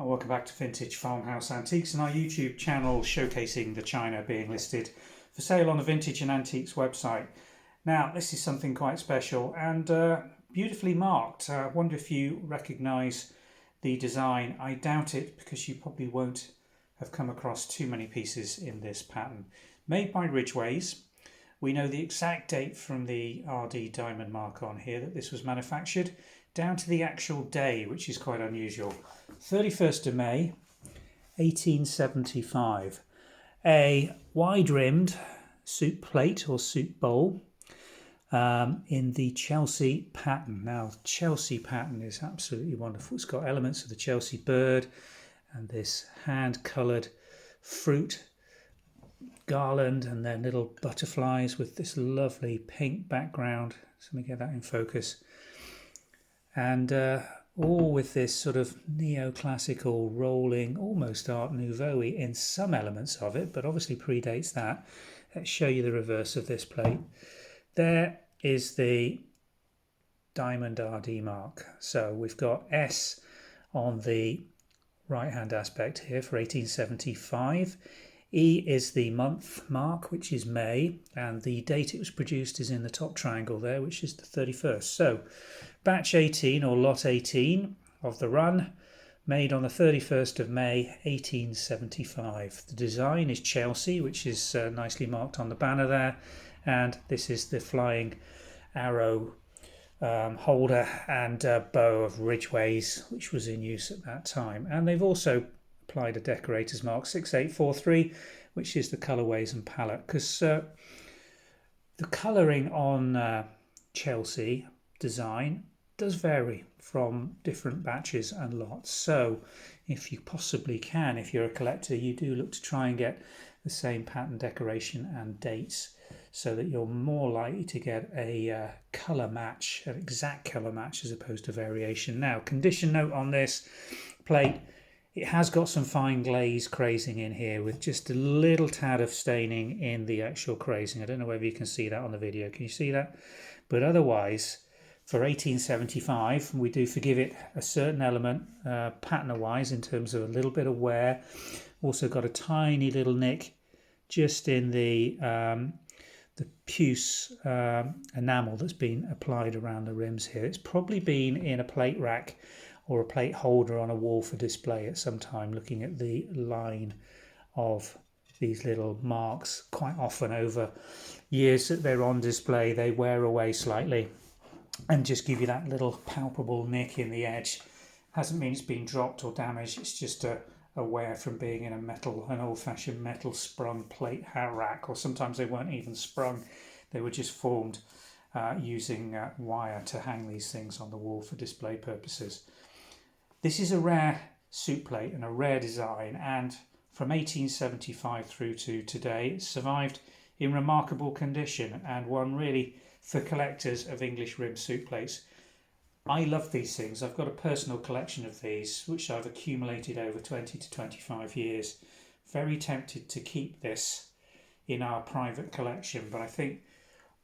Welcome back to Vintage Farmhouse Antiques and our YouTube channel showcasing the china being listed for sale on the Vintage and Antiques website. Now this is something quite special and beautifully marked. I wonder if you recognise the design. I doubt it because you probably won't have come across too many pieces in this pattern. Made by Ridgways. We know the exact date from the RD diamond mark on here that this was manufactured, down to the actual day, which is quite unusual. 31st of May, 1875. A wide-rimmed soup plate or soup bowl in the Chelsea pattern. Now, Chelsea pattern is absolutely wonderful. It's got elements of the Chelsea bird and this hand-coloured fruit garland and then little butterflies with this lovely pink background. So let me get that in focus. And all with this sort of neoclassical rolling, almost Art Nouveau-y in some elements of it, but obviously predates that. Let's show you the reverse of this plate. There is the diamond RD mark. So we've got S on the right hand aspect here for 1875. E is the month mark, which is May, and the date it was produced is in the top triangle there, which is the 31st. So batch 18 or lot 18 of the run, made on the 31st of May 1875. The design is Chelsea, which is nicely marked on the banner there, and this is the flying arrow holder and bow of Ridgways, which was in use at that time. And they've also applied a decorator's mark 6843, which is the colourways and palette, because the colouring on Chelsea design does vary from different batches and lots. So if you possibly can, if you're a collector, you do look to try and get the same pattern, decoration and dates, so that you're more likely to get a colour match, an exact colour match, as opposed to variation. Now, condition note on this plate: it has got some fine glaze crazing in here with just a little tad of staining in the actual crazing. I don't know whether you can see that on the video. Can you see that? But otherwise, for 1875, we do forgive it a certain element pattern-wise in terms of a little bit of wear. Also got a tiny little nick just in the puce enamel that's been applied around the rims here. It's probably been in a plate rack or a plate holder on a wall for display at some time, looking at the line of these little marks. Quite often over years that they're on display, they wear away slightly and just give you that little palpable nick in the edge. Hasn't mean it's been dropped or damaged, it's just a wear from being in an old-fashioned metal sprung plate rack, or sometimes they weren't even sprung, they were just formed using wire to hang these things on the wall for display purposes. This is a rare soup plate and a rare design, and from 1875 through to today, it's survived in remarkable condition, and one really for collectors of English rimmed soup plates. I love these things. I've got a personal collection of these, which I've accumulated over 20 to 25 years. Very tempted to keep this in our private collection, but I think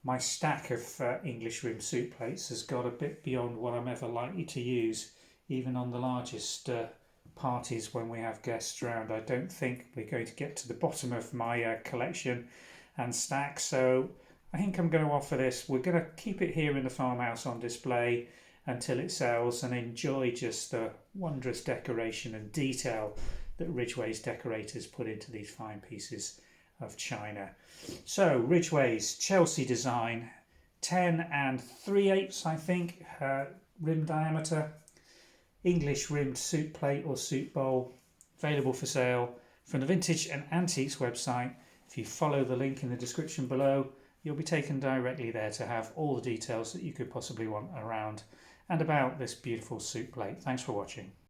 my stack of English rimmed soup plates has got a bit beyond what I'm ever likely to use, even on the largest parties when we have guests around. I don't think we're going to get to the bottom of my collection and stack, so I think I'm going to offer this. We're going to keep it here in the farmhouse on display until it sells, and enjoy just the wondrous decoration and detail that Ridgways decorators put into these fine pieces of china. So Ridgways Chelsea design, 10 3/8 I think rim diameter, English rimmed soup plate or soup bowl, available for sale from the Vintage and Antiques website. If you follow the link in the description below, you'll be taken directly there to have all the details that you could possibly want around and about this beautiful soup plate. Thanks for watching.